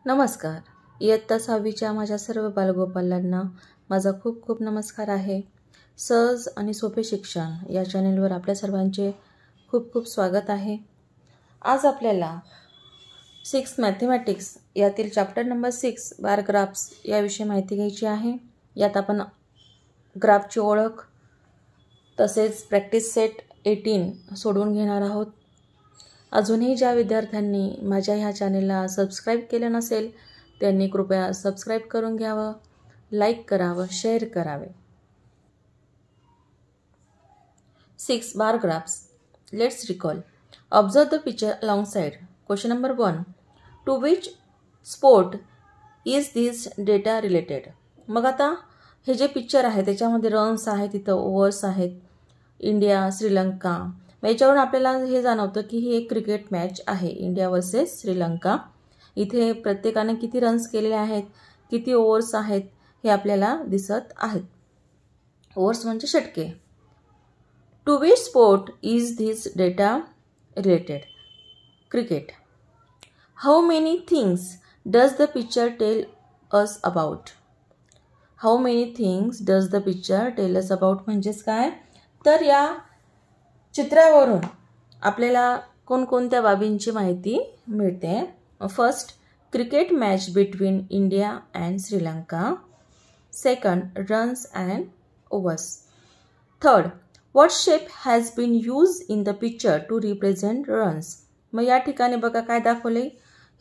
नमस्कार. इयत्ता 6वीच्या माझ्या सर्व बालगोपालांना माझा खूप खूप नमस्कार आहे. सहज आणि सोपे शिक्षण या चॅनेलवर आपल्या सर्वांचे खूप खूप स्वागत आहे. आज आपल्याला 6 मॅथमॅटिक्स यातील चॅप्टर नंबर 6 बार ग्राफ्स याविषयी माहिती घ्यायची आहे. यात आपण ग्राफची ओळख तसेच प्रॅक्टिस सेट 18 सोडवून घेणार आहोत. अजूनही ज्या विद्यार्थ्यांनी माझ्या ह्या चॅनेलला सबस्क्राईब केलं नसेल त्यांनी कृपया सबस्क्राईब करून घ्यावं, लाईक करावं, शेअर करावे. 6 bar graphs. Let's recall. Observe the picture alongside. Question number 1. To which sport is this data related? मग आता हे जे पिक्चर आहे त्याच्यामध्ये रन्स आहेत, इथं ओव्हर्स आहेत, इंडिया श्रीलंका. याच्यावरून आपल्याला हे जाणवतं की ही एक क्रिकेट मॅच आहे, इंडिया वर्सेस श्रीलंका. इथे प्रत्येकाने किती रन्स केलेले आहेत, किती ओव्हर्स आहेत हे आपल्याला दिसत आहेत. ओव्हर्स म्हणजे षटके. To which sport is this data related? Cricket. How many things does the picture tell us about? How many things does the picture tell us about म्हणजेच काय? तर या चित्रावरून आपल्याला कोणकोणत्या बाबींची माहिती मिळते. First, cricket match between India and Sri Lanka. Second, runs and overs. Third, what shape has been use in the picture to represent runs? मग या ठिकाणी बघा काय दाखवले,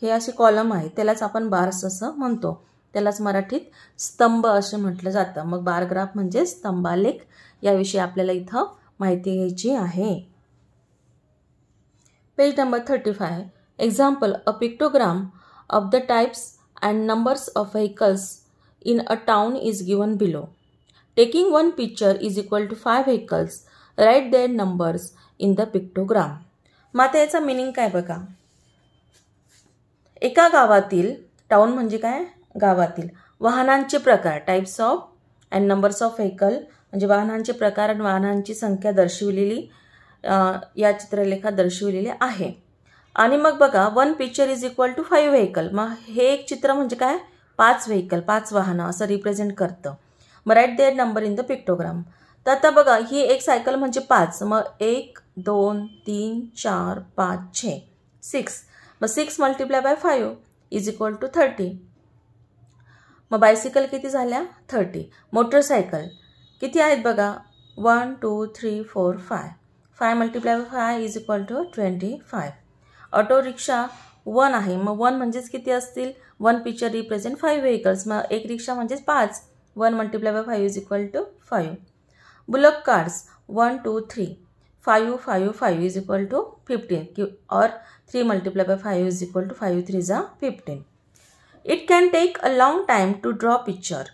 हे असे कॉलम आहे, त्यालाच आपण बार्स असं म्हणतो, त्यालाच मराठीत स्तंभ असे म्हटलं जातं. मग बार ग्राफ म्हणजे स्तंभालेख याविषयी आपल्याला इथं माहिती घ्यायची आहे. Page number 35. Example, a pictogram of the types and numbers of vehicles in a town is given below. Taking one picture is equal to 5 vehicles. Write their numbers in the pictogram. मग आता याचा meaning काय बघा. एका गावातील, town म्हणजे काय, गावातील वाहनांचे प्रकार, types of and numbers of vehicle म्हणजे वाहनांचे प्रकार आणि वाहनांची संख्या दर्शविलेली या चित्रलेखात दर्शविलेली आहे. आणि मग बघा, one picture is equal to 5 vehicle. मग हे एक चित्र म्हणजे काय, 5 व्हेकल, 5 वाहनं असं रिप्रेझेंट करतं. मग write their number in the pictogram. तर आता बघा, ही एक सायकल म्हणजे 5. मग 1 2 3 4 5 6 6. मग 6 multiply by 5 is equal to 30. मग बायसिकल किती झाल्या, 30. मोटरसायकल किती आहेत बघा, 1 2 3 4 5. 5 multiply by 5 is equal to 25. Auto rickshaw 1 आहे. मग 1 म्हणजेच किती असतील, 1 पिक्चर रिप्रेझेंट 5 व्हेकल्स. मग एक रिक्षा म्हणजेच 5. 1 multiply by 5 is equal to 5. Bullock carts 1 2 3. 5 5 5 is equal to 15 और 3 multiply by 5 is equal to 5 3 जा 15. It can take a long time to draw picture.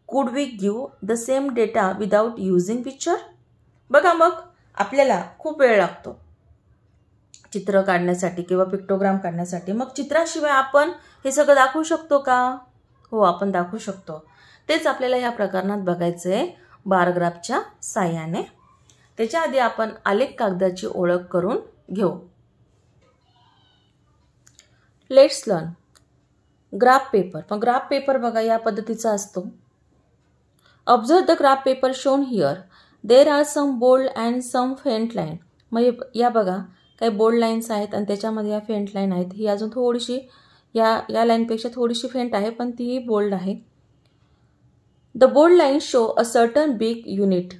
Could we give the same data without using picture? बघा, मग आपल्याला खूप वेळ लागतो चित्र काढण्यासाठी किंवा पिक्टोग्राम काढण्यासाठी. मग चित्राशिवाय आपण हे सगळं दाखवू शकतो का? हो, आपण दाखवू शकतो. तेच आपल्याला ह्या प्रकरणात बघायचं आहे बार ग्राफच्या साहाय्याने. त्याच्या आधी आपण आलेख कागदाची ओळख करून घेऊ. Let's learn. Graph paper. मग ग्राफ पेपर बघा या पद्धतीचा असतो. Observe the graph paper shown here. There are some bold and some faint line. मग या बघा, काही बोल्ड लाईन्स आहेत आणि त्याच्यामध्ये या फेंट लाईन आहेत. ही अजून थोडीशी या लाईनपेक्षा थोडीशी फेंट आहे, पण ती बोल्ड आहे. The bold line show a certain big unit.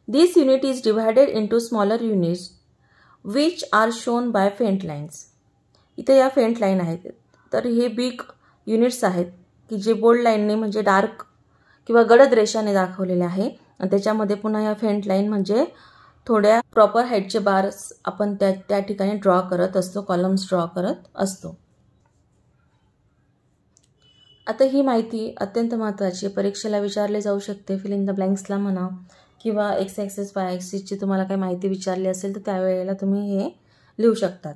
This unit is divided into smaller units which are shown by faint lines. इथे या फेंट लाईन आहेत, तर हे बिग युनिट्स आहेत की जे बोल्ड लाईनने म्हणजे डार्क किंवा गडद रेषाने दाखवलेले आहे. आणि त्याच्यामध्ये पुन्हा या फेंट लाईन म्हणजे थोड्या प्रॉपर हाईटचे बार्स आपण त्या ठिकाणी ड्रॉ करत असतो, कॉलम्स ड्रॉ करत असतो. आता ही माहिती अत्यंत महत्त्वाची, परीक्षेला विचारले जाऊ शकते. फिल इन द ब्लँक्सला म्हणा किंवा एक्स ॲक्सिस वाय ॲक्सिसची तुम्हाला काही माहिती विचारली असेल तर त्यावेळेला तुम्ही हे लिहू शकतात.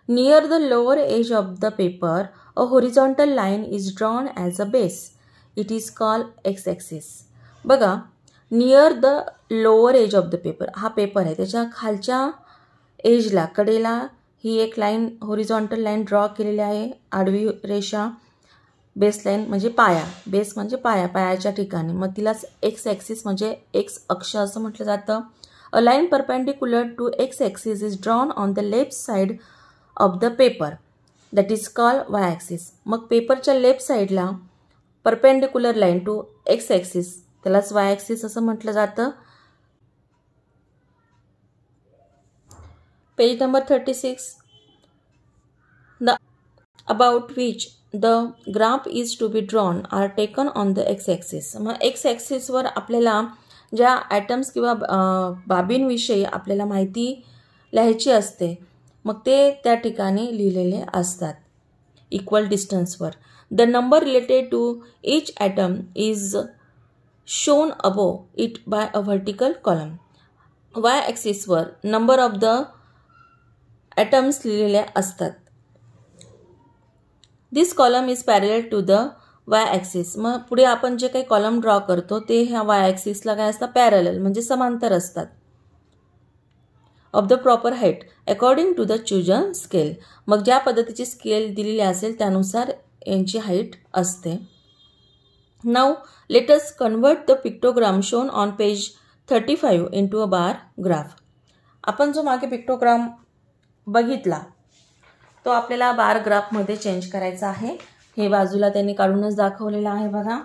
Near the lower edge of the paper, a horizontal line is drawn as a base. It is called x-axis. बघा, near the lower edge of the paper, हा पेपर आहे त्याच्या खालच्या एजला, कडेला ही एक लाईन हॉरिझॉन्टल लाईन ड्रॉ केलेली आहे, आडवी रेषा, बेस लाईन म्हणजे पाया, बेस म्हणजे पाया, पायाच्या ठिकाणी. मग तिलाच एक्स ॲक्सिस म्हणजे एक्स अक्ष असं म्हटलं जातं. A line perpendicular to X axis is drawn on the left side of the paper that is called Y axis. मग पेपरच्या लेफ्ट साईडला perpendicular line to X axis त्यालाच वाय ॲक्सिस असं म्हटलं जातं. Page number 36. The about which the graph is to be drawn are taken on the X axis. मग X ॲक्सिसवर आपल्याला ज्या ॲटम्स किंवा बाबींविषयी आपल्याला माहिती लिहायची असते मग ते त्या ठिकाणी लिहिलेले असतात इक्वल डिस्टन्सवर. The number related to each atom is shown above it by a vertical column. Y ॲक्सिसवर नंबर ऑफ द ॲटम्स लिहिलेले असतात. This column is parallel to the Y axis. मग पुढे आपण जे काही कॉलम ड्रॉ करतो ते ह्या वाय ॲक्सिसला काय असतात, पॅरलल म्हणजे समांतर असतात. Of the proper height according to the chosen scale. मग ज्या पद्धतीची स्केल दिलेली असेल त्यानुसार यांची हाईट असते. Now let us convert the pictogram shown on page 35 into a bar graph. आपण जो मागे पिक्टोग्राम बघितला तो आपल्याला बार ग्राफमध्ये चेंज करायचा आहे. हे बाजूला त्यांनी काढूनच दाखवलेलं आहे बघा.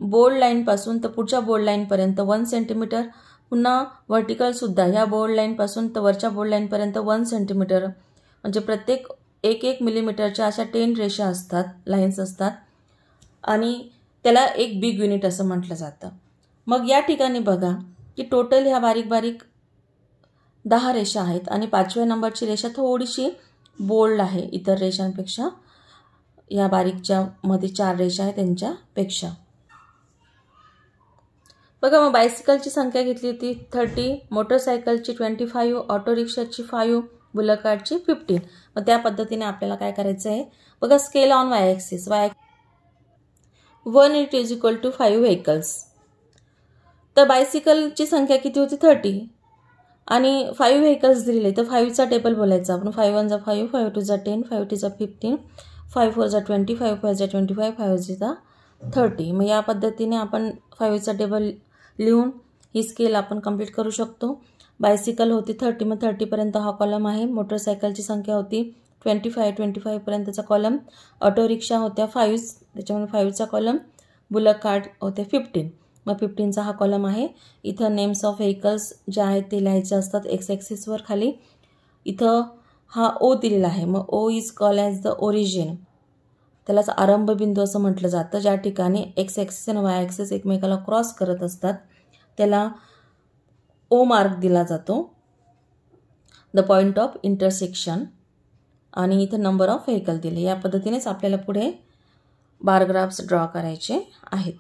बोल्ड लाईनपासून तर पुढच्या बोल्ड लाईनपर्यंत 1 सेंटीमीटर, पुन्हा व्हर्टिकलसुद्धा ह्या बोल्ड लाईनपासून तर वरच्या बोल्ड लाईनपर्यंत 1 सेंटीमीटर, म्हणजे प्रत्येक 1-1 मिलीमीटरच्या अशा 10 रेषा असतात, लाईन्स असतात आणि त्याला एक बिग युनिट असं म्हटलं जातं. मग या ठिकाणी बघा की टोटल ह्या बारीक बारीक 10 रेषा आहेत आणि 5व्या नंबरची रेषा थोडीशी बोल्ड आहे इतर रेषांपेक्षा. या बारीकच्या मध्ये 4 रेषा आहेत त्यांच्यापेक्षा. बघा मग बायसिकलची संख्या घेतली होती 30, मोटरसायकलची 25, ऑटो रिक्षाची 5, बुलक कार्टची 15. मग त्या पद्धतीने आपल्याला काय करायचं आहे बघा. Scale on Y axis. 1 it is equal to 5 vehicles. तर बायसिकलची संख्या किती होती 30 आणि 5 व्हेकल्स दिलेले तर 5चा टेबल बोलायचा आपण. 5 1 जा 5, 5 2 जा 10, 5 2 जा 15, 5 4 जा 20, 5 5 जा 25, 5 6 जा 30. मग या पद्धतीने आपण 5चा टेबल लिहून ही स्केल आपण कंप्लीट करू शकतो. बायसिकल होती 30, मग 30पर्यंत हा कॉलम आहे. मोटरसायकलची संख्या होती 25 पर्यंतचा कॉलम. ऑटो रिक्षा होत्या 5, त्याच्यामुळे 5चा कॉलम. बुलक कार्ट होते 15, मग 15चा हा कॉलम आहे. इथं नेम्स ऑफ व्हेकल्स जे आहेत ते लिहायचे असतात एक्स ॲक्सिसवर खाली. इथं हा ओ दिलेला आहे. मग O is called as the origin. त्यालाच आरंभ बिंदू असं म्हटलं जातं. ज्या ठिकाणी एक्स ॲक्सिस आणि वाय ॲक्सिस एकमेकाला क्रॉस करत असतात त्याला ओ मार्क दिला जातो, द पॉईंट ऑफ इंटरसेक्शन. आणि इथं नंबर ऑफ व्हेकल दिले. या पद्धतीनेच आपल्याला पुढे बारग्राफ्स ड्रॉ करायचे आहेत.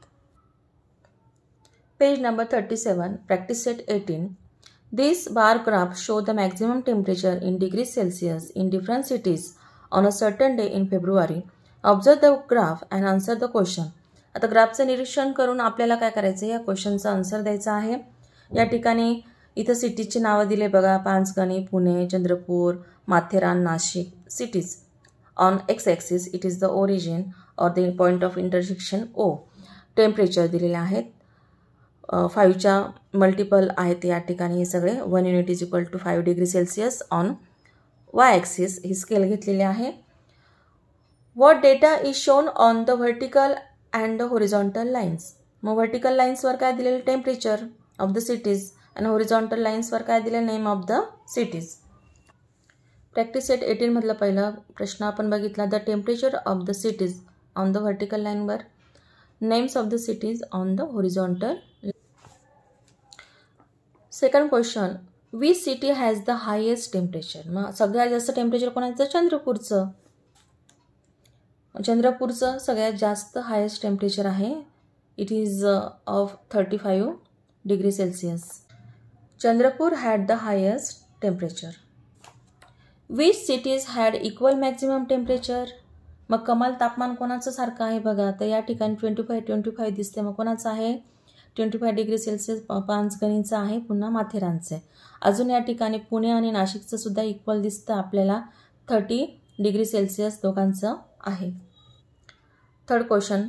Page number 37, practice set 18. These bar graphs show the maximum temperature in degrees Celsius in different cities on a certain day in February. Observe the graph and answer the question. आता ग्राफचं निरीक्षण करून आपल्याला काय करायचं या क्वेश्चनचा answer द्यायचा आहे. या ठिकाणी इथं सिटीजची नावं दिले बघा. Panchgani, Pune, Chandrapur, Matheran, Nashik cities. On X axis it is the origin or the point of intersection O. Temperature दिलेले आहेत 5च्या मल्टिपल आहेत या ठिकाणी हे सगळे. 1 unit is equal to 5 degree Celsius on Y axis ही स्केल घेतलेली आहे. What data is shown on the vertical and the horizontal lines. मग व्हर्टिकल लाईन्सवर काय दिलेलं टेम्परेचर ऑफ द सिटीज आणि हॉरिझॉन्टल लाईन्सवर काय दिलेलं name of the cities. Practice set 18 मधला पहिला प्रश्न आपण बघितला. The temperature of the cities on the vertical लाईनवर, names of the cities on the horizontal. Second question, which city has the highest temperature. मग सगळ्यात जास्त टेम्परेचर कोणाचं, चंद्रपूरचं. चंद्रपूरचं सगळ्यात जास्त हायेस्ट टेम्परेचर आहे. It is of 35 degree Celsius. Chandrapur had the highest temperature. Which cities had equal maximum temperature. मग कमाल तापमान कोणाचं सारखं आहे बघा. तर या ठिकाणी 25 दिसते. मग कोणाचं आहे 25 डिग्री सेल्सिअस पाचगणीचं आहे, पुन्हा माथेरानचं आहे. अजून या ठिकाणी पुणे आणि नाशिकचं सुद्धा इक्वल दिसतं आपल्याला, 30 डिग्री सेल्सिअस दोघांचं आहे. Third question,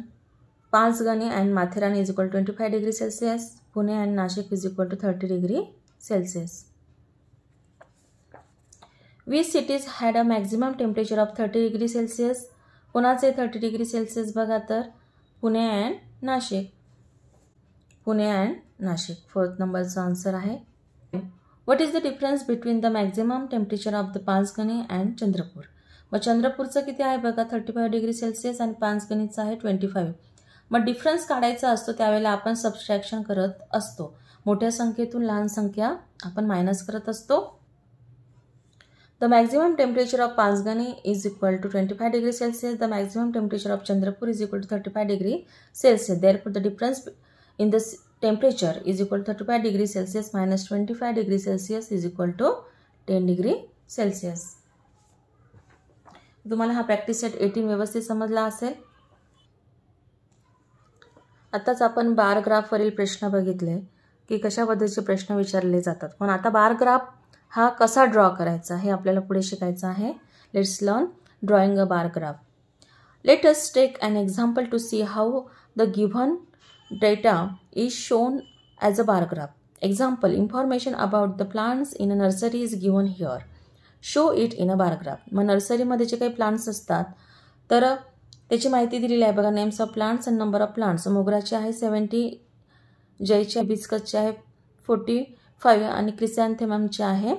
Panchgani and Matheran is equal 25 degree Celsius, Pune and Nashik is equal to 30 degree Celsius. Which cities had a maximum temperature of 30 degree Celsius? कोणाचे 30 डिग्री सेल्सिअस बघा तर Pune and Nashik. Pune and Nashik 4th नंबरचा आन्सर आहे. What is the difference between the maximum temperature of the Panchgani and Chandrapur? मग चंद्रपूरचं किती आहे बघा 35 डिग्री सेल्सिअस आणि पाचगणीचं आहे 25. मग डिफरन्स काढायचा असतो त्यावेळेला आपण सबस्ट्रॅक्शन करत असतो. मोठ्या संख्येतून लहान संख्या आपण मायनस करत असतो. The maximum temperature of Panchgani is equal to 25 degree Celsius. The maximum temperature of Chandrapur is equal to 35 degree Celsius. Therefore, the difference in the temperature is equal to 35 degree Celsius minus 25 degree Celsius is equal to 10 degree Celsius. तुम्हाला हा practice set 18 व्यवस्थित समजला असेल. आताच आपण बार ग्राफवरील प्रश्न बघितले की कशा पद्धतीचे प्रश्न विचारले जातात. पण आता बार ग्राफ हा कसा ड्रॉ करायचा हे आपल्याला पुढे शिकायचं आहे. Let's learn drawing a bar graph. Let us take an example to see how the given data is shown as a bar graph. Example, information about the plants in a nursery is given here. Show it in a bar graph. मग नर्सरीमध्ये जे काही plants असतात तर त्याची माहिती दिलेली आहे बघा. Names of plants and number of plants. मोगऱ्याचे आहे 70, जयचे हिबिस्कसचे आहे 45 आणि क्रिसॅन्थेममचे आहे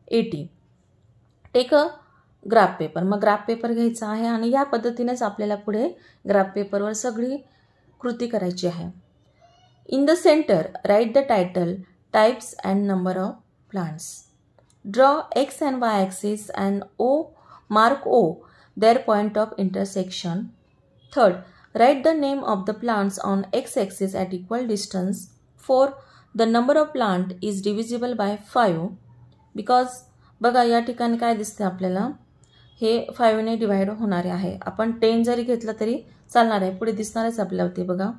80. Take a graph paper. मग ग्राफ पेपर घ्यायचा आहे आणि या पद्धतीनेच आपल्याला पुढे ग्राफ पेपरवर सगळी कृती करायची आहे. In the centre write the title, types and number of plants. Draw X and Y axis and mark O their point of intersection. Third, write the name of the plants on x-axis at equal distance. 4. The number of plant is divisible by 5 because बघा या ठिकाणी काय दिसते आपल्याला, हे 5 ने divide होणारे आहे. आपण 10 जरी घेतलं तरी चालणार आहे, पुढे दिसणारच आपल्याला ते बघा.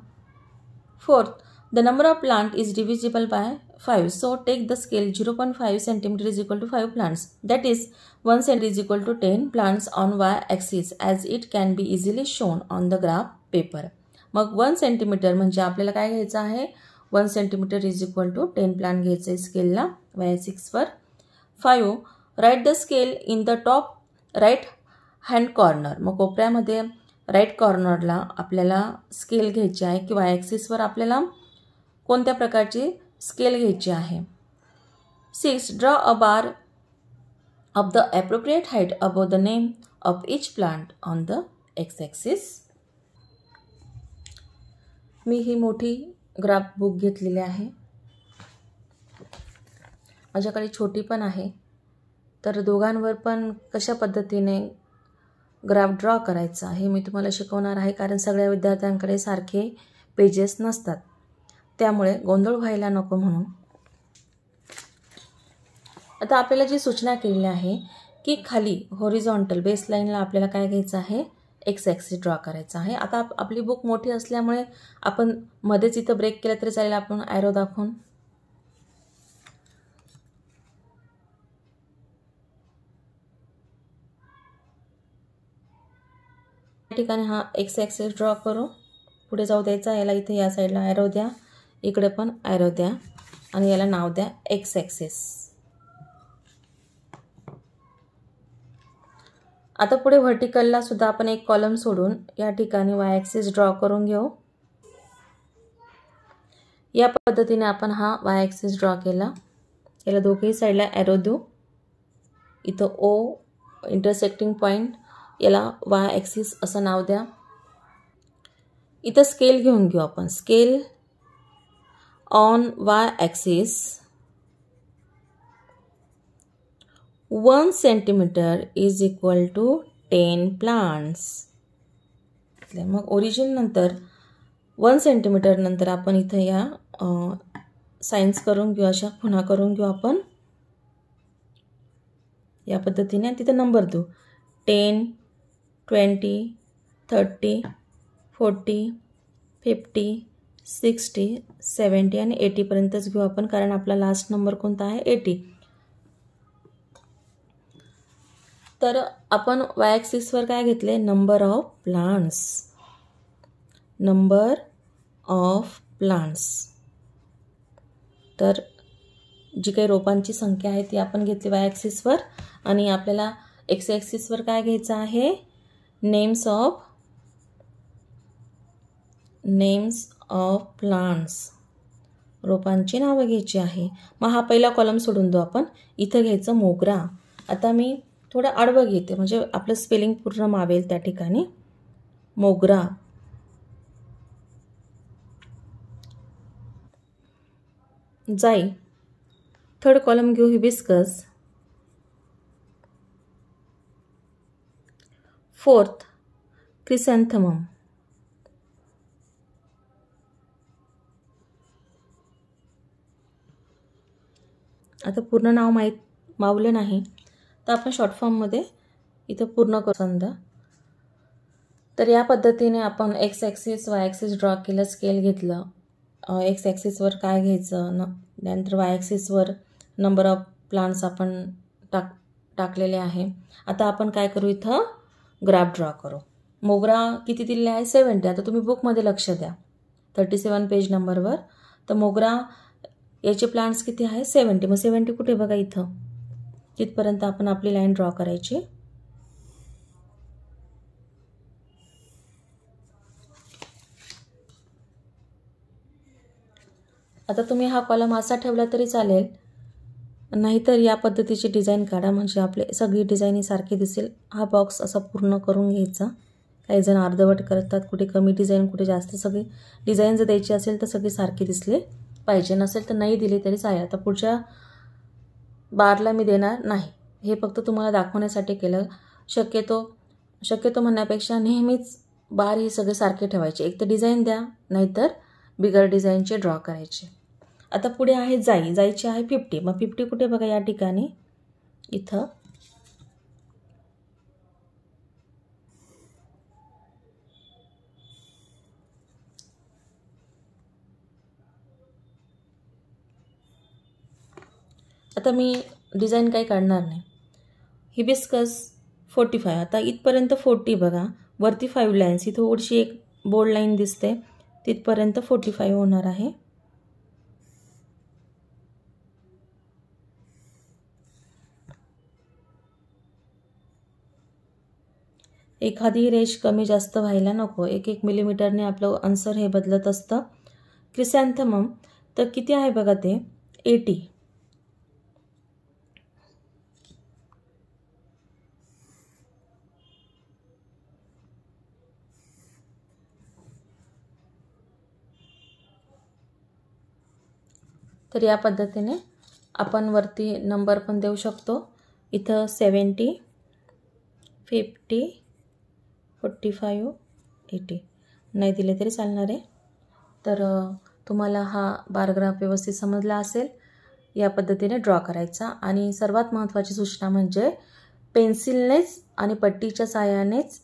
4th, the number of plant is divisible by 5. So take the scale 0.5 cm is equal to 5 plants. That is 1 cm is equal to 10 plants on y-axis as it can be easily shown on the graph paper. मग 1 cm म्हणजे आपल्याला काय घ्यायचं आहे, 1 cm is equal to 10 plant घ्यायचं आहे स्केलला y-axis वर. 5. Write the scale in the top right hand corner. मग कोपऱ्यामध्ये राईट कॉर्नरला आपल्याला स्केल घ्यायची आहे की y-axis वर आपल्याला कोणत्या प्रकारची स्केल घ्यायची आहे. 6. Draw a bar of the appropriate height above the name of each plant on the X axis. मी ही मोठी ग्राफ बुक घेतलेली आहे, माझ्याकडे छोटी पण आहे, तर दोघांवर पण कशा पद्धतीने ग्राफ ड्रॉ करायचा हे मी तुम्हाला शिकवणार आहे. कारण सगळ्या विद्यार्थ्यांकडे सारखे पेजेस नसतात, त्यामुळे गोंधळ व्हायला नको म्हणून. आता आपल्याला जी सूचना केलेली आहे की खाली हॉरिझॉन्टल बेसलाईनला आपल्याला काय घ्यायचं आहे, एक्स ॲक्सिस ड्रॉ करायचा आहे. आता आपली बुक मोठी असल्यामुळे आपण मध्येच इथं ब्रेक केलं तरी चालेल, आपण ॲरो दाखवून. या ठिकाणी हा एक्स ॲक्सिस ड्रॉ करू, पुढे जाऊ द्यायचा. याला इथे या साईडला ॲरो द्या, इकडे पण ॲरो द्या आणि याला नाव द्या एक्स ॲक्सिस. आता पुढे व्हर्टिकलला सुद्धा आपण एक कॉलम सोडून या ठिकाणी वाय ॲक्सिस ड्रॉ करून घेऊ. या पद्धतीने आपण हा वाय ॲक्सिस ड्रॉ केला. याला दोघेही साईडला ॲरो देऊ. इथं ओ इंटरसेक्टिंग पॉईंट, याला वाय ॲक्सिस असं नाव द्या. इथं स्केल घेऊन घेऊ आपण. Scale on Y axis 1 centimeter is equal to 10 plants. मग ओरिजिन नंतर 1 centimeter नंतर आपण इथं या साइन्स करून घेऊ, अशा खुणा करून घेऊ आपण या पद्धतीने. तिथं नंबर देऊ 10, 20, 30, 40, 50, 60, 70 आणि 80पर्यंतच घेऊ आपण, कारण आपला लास्ट नंबर कोणता आहे 80. तर आपण वाय ॲक्सिसवर काय घेतले, number of plants. Number of plants. तर जी काही रोपांची संख्या आहे ती आपण घेतली वाय ॲक्सिसवर. आणि आपल्याला एक्स ॲक्सिसवर काय घ्यायचं आहे, नेम्स ऑफ प्लांट्स, रोपांची नावं घ्यायची आहे. मग हा पहिला कॉलम सोडून देऊ आपण. इथं घ्यायचं मोगरा. आता मी थोडं आडवं घेते म्हणजे आपलं स्पेलिंग पूर्ण मावेल त्या ठिकाणी. मोगरा. जाई. थर्ड कॉलम घेऊ हिबिस्कस. फोर्थ क्रिसॅन्थमम. आता पूर्ण नाव मावलं नाही तर आपण शॉर्ट फॉर्ममध्ये इथं पूर्ण करू समजा. तर या पद्धतीने आपण x axis Y axis draw केलं, स्केल घेतलं. एक्स ॲक्सिसवर काय घ्यायचं, नंतर वाय ॲक्सिसवर नंबर ऑफ प्लांट्स आपण टाकलेले आहे. आता आपण काय करू, इथं ग्राफ ड्रॉ करू. मोगरा किती दिलेला आहे, 70. आता तुम्ही बुकमध्ये लक्ष द्या 37 पेज नंबरवर. तर मोगरा याचे प्लांट्स किती आहे, 70. मग 70 कुठे बघा, इथं. तिथपर्यंत आपण आपली लाईन ड्रॉ करायची. आता तुम्ही हा कॉलम असा ठेवला तरी चालेल, नाहीतर या पद्धतीची डिझाईन काढा म्हणजे आपले सगळी डिझाईन सारखी दिसेल. हा बॉक्स असा पूर्ण करून घ्यायचा. काही जण अर्धवट करतात, कुठे कमी डिझाईन कुठे जास्त. सगळी डिझाईन जर द्यायची असेल तर सगळी सारखी दिसले पाहिजे, नसेल तर नाही दिली तरी चालेल. आता पुढच्या बारला मी देणार नाही, हे फक्त तुम्हाला दाखवण्यासाठी केलं. शक्यतो म्हणण्यापेक्षा नेहमीच बार हे सगळे सारखे ठेवायचे. एक तर डिझाईन द्या, नाहीतर बिगर डिझाईनचे ड्रॉ करायचे. आता पुढे आहे जाई. जाईची आहे 50. मग 50 कुठे बघा, या ठिकाणी इथं. आता मी डिझाईन काही काढणार नाही. हिबिस्कस 45. आता इथपर्यंत 40 बघा, वरती 5 लाईन्स, ही थोडीशी एक बोल्ड लाईन दिसते, तिथपर्यंत 45 होणार आहे. एखादी रेष कमी जास्त व्हायला नको. 1-1 मिलीमीटरने आपलं आन्सर हे बदलत असतं. क्रिसॅन्थमम तर किती आहे बघा, ते 80. तर या पद्धतीने आपण वरती नंबर पण देऊ शकतो. इथं 70, 50, 45, 80 नाही दिले तरी चालणार आहे. तर तुम्हाला हा बारग्राफ व्यवस्थित समजला असेल. या पद्धतीने ड्रॉ करायचा. आणि सर्वात महत्त्वाची सूचना म्हणजे पेन्सिलनेच आणि पट्टीच्या साहाय्यानेच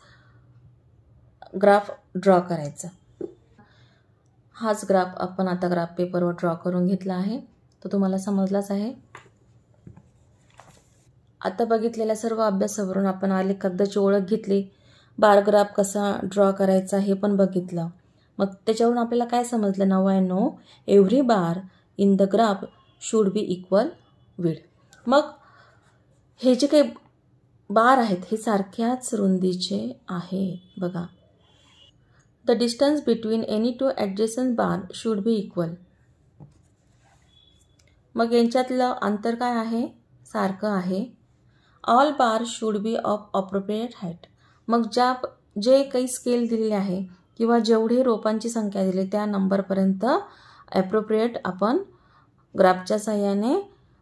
ग्राफ ड्रॉ करायचा. हाच ग्राफ आपण आता ग्राफ पेपरवर ड्रॉ करून घेतला आहे, तो तुम्हाला समजलाच आहे. आता बघितलेल्या सर्व अभ्यासावरून आपण आलेख कागदाची ओळख घेतली, बारग्राफ कसा ड्रॉ करायचा हे पण बघितलं. मग त्याच्यावरून आपल्याला काय समजलं, now I know every bar in the graph should be equal width. मग हे जे काही बार आहेत हे सारख्याच रुंदीचे आहे बघा. The distance between any two adjacent bar should be equal. मग यांच्यातलं अंतर काय आहे, सारखं आहे. All bars should be of appropriate height. मग जे काही स्केल दिलेले आहे किंवा जेवढी रोपांची संख्या दिली त्या नंबरपर्यंत ॲप्रोप्रिएट आपण ग्राफच्या साहाय्याने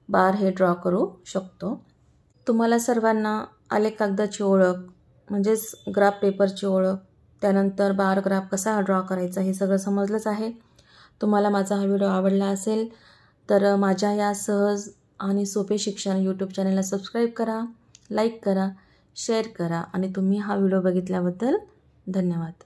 बार हे ड्रॉ करू शकतो. तुम्हाला सर्वांना आलेख कागदाची ओळख म्हणजेच ग्राफ पेपरची ओळख, त्यानंतर बार ग्राफ कसा ड्रॉ करायचा हे सगळं समजलंच आहे. तुम्हाला माझा हा व्हिडिओ आवडला असेल तर माझ्या या सहज आणि सोपे शिक्षण यूट्यूब चॅनलला सबस्क्राईब करा, लाईक करा, शेअर करा आणि तुम्ही हा व्हिडिओ बघितल्याबद्दल धन्यवाद.